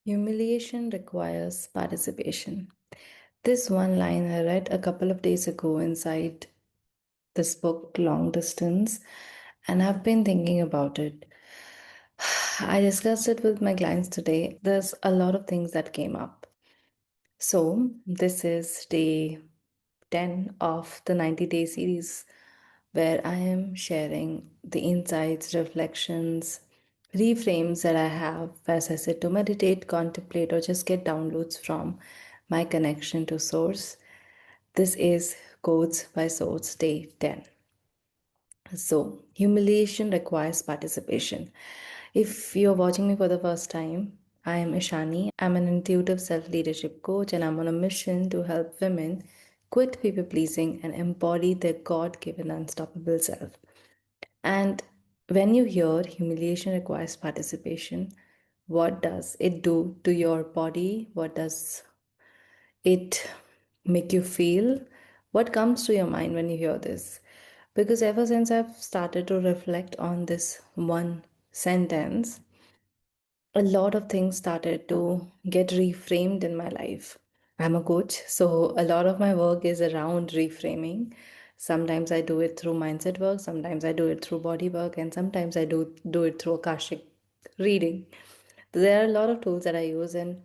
Humiliation requires participation. This one line I read a couple of days ago inside this book, Long Distance, and I've been thinking about it. I discussed it with my clients today. There's a lot of things that came up. So, this is day 10 of the 90-day series where I am sharing the insights, reflections, reframes that I have as I sit to meditate, contemplate, or just get downloads from my connection to Source. This is Codes by Source, day 10. So, humiliation requires participation. If you're watching me for the first time, I am Ishani. I'm an intuitive self leadership coach, and I'm on a mission to help women quit people pleasing and embody their God given unstoppable self. And when you hear humiliation requires participation, what does it do to your body? What does it make you feel? What comes to your mind when you hear this? Because ever since I've started to reflect on this one sentence, a lot of things started to get reframed in my life. I'm a coach, so a lot of my work is around reframing. Sometimes I do it through mindset work, sometimes I do it through body work, and sometimes I do it through Akashic reading. There are a lot of tools that I use, and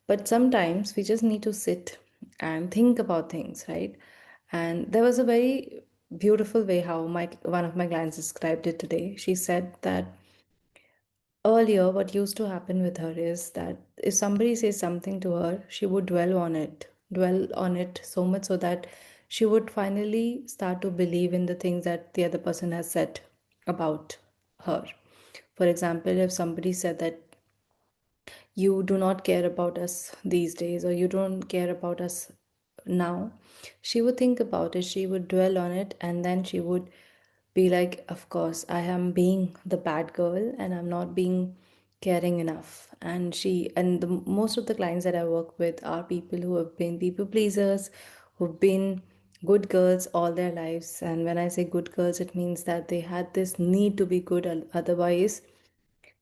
but sometimes we just need to sit and think about things, right? And there was a very beautiful way how my one of my clients described it today. She said that earlier, what used to happen with her is that if somebody says something to her, she would dwell on it so much so that she would finally start to believe in the things that the other person has said about her. For example, if somebody said that you do not care about us these days or you don't care about us now, she would think about it, she would dwell on it, and then she would be like, of course I am being the bad girl and I'm not being caring enough. And most of the clients that I work with are people who have been people pleasers, who've been good girls all their lives. And when I say good girls, it means that they had this need to be good, otherwise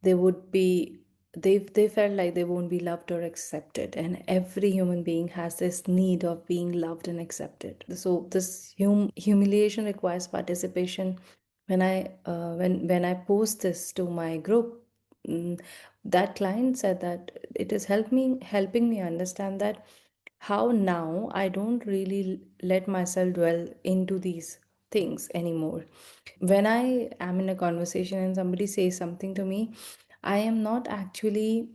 they would be they felt like they won't be loved or accepted, and every human being has this need of being loved and accepted. So this humiliation requires participation. When I post this to my group, mm, that client said that it is helping me understand that how now I don't really let myself dwell into these things anymore. When I am in a conversation and somebody says something to me, I am not actually,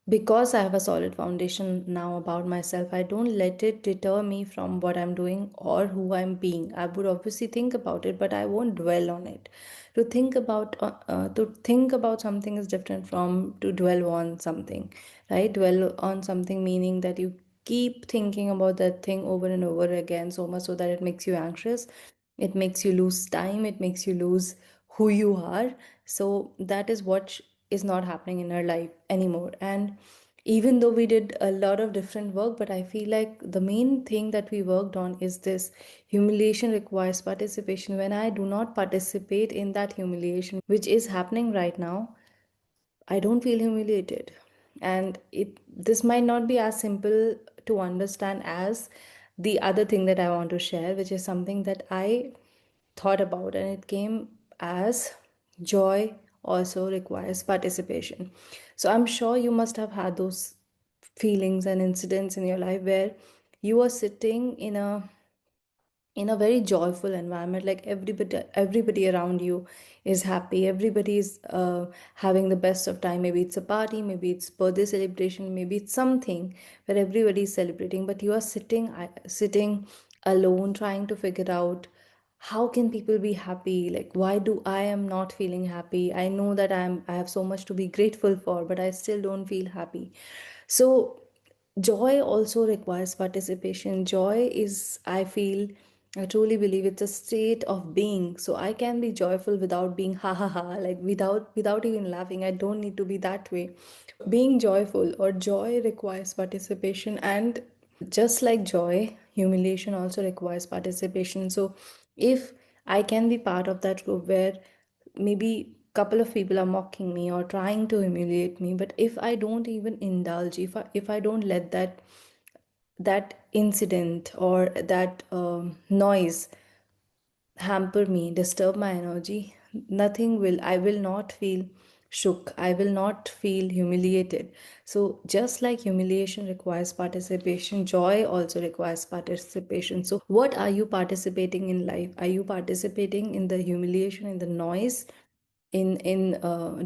because I have a solid foundation now about myself, I don't let it deter me from what I'm doing or who I'm being. I would obviously think about it, but I won't dwell on it. To think about something is different from to dwell on something, right? Dwell on something meaning that you keep thinking about that thing over and over again so much so that it makes you anxious. It makes you lose time. It makes you lose who you are. So that is what is not happening in our life anymore. And even though we did a lot of different work, but I feel like the main thing that we worked on is this: humiliation requires participation. When I do not participate in that humiliation which is happening right now, I don't feel humiliated. And it this might not be as simple to understand as the other thing that I want to share, which is something that I thought about, and it came as joy also requires participation. So I'm sure you must have had those feelings and incidents in your life where you are sitting in a very joyful environment, like everybody around you is happy, everybody is having the best of time. Maybe it's a party, maybe it's birthday celebration, maybe it's something where everybody is celebrating, but you are sitting alone trying to figure out how can people be happy. Like, why do I am not feeling happy? I know that I have so much to be grateful for, but I still don't feel happy. So joy also requires participation. Joy is, I feel, I truly believe it's a state of being. So I can be joyful without being ha ha ha, like without even laughing. I don't need to be that way. Being joyful or joy requires participation. And just like joy, humiliation also requires participation. So if I can be part of that group where maybe couple of people are mocking me or trying to humiliate me, but if I don't even indulge, if I don't let that incident or that noise hamper me, disturb my energy, nothing will, I will not feel shook, I will not feel humiliated. So, just like humiliation requires participation, joy also requires participation. So, what are you participating in life? Are you participating in the humiliation, in the noise? In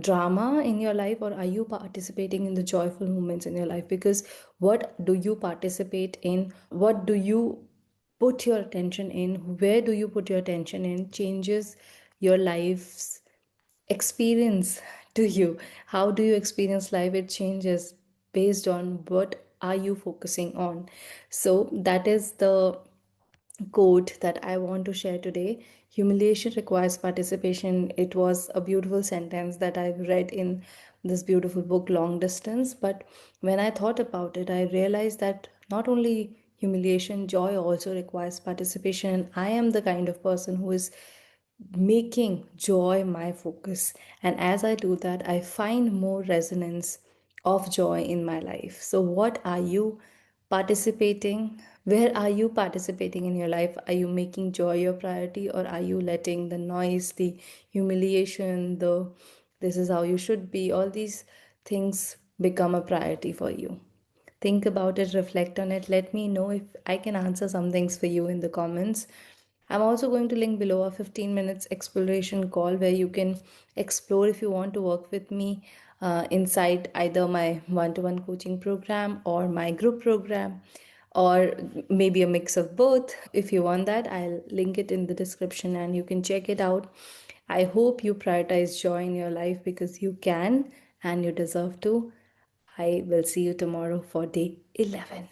drama in your life, or are you participating in the joyful moments in your life? Because what do you participate in, what do you put your attention in, where do you put your attention in, changes your life's experience to you. How do you experience life? It changes based on what are you focusing on. So that is the quote that I want to share today. Humiliation requires participation. It was a beautiful sentence that I've read in this beautiful book, Long Distance. But when I thought about it, I realized that not only humiliation, joy also requires participation. I am the kind of person who is making joy my focus. And as I do that, I find more resonance of joy in my life. So, what are you participating? Where are you participating in your life? Are you making joy your priority, or are you letting the noise, the humiliation, the this is how you should be, all these things become a priority for you? Think about it, reflect on it. Let me know if I can answer some things for you in the comments. I'm also going to link below a 15 minutes exploration call where you can explore if you want to work with me inside either my one to one coaching program or my group program, or maybe a mix of both. If you want that, I'll link it in the description and you can check it out. I hope you prioritize joy in your life because you can and you deserve to. I will see you tomorrow for day 11.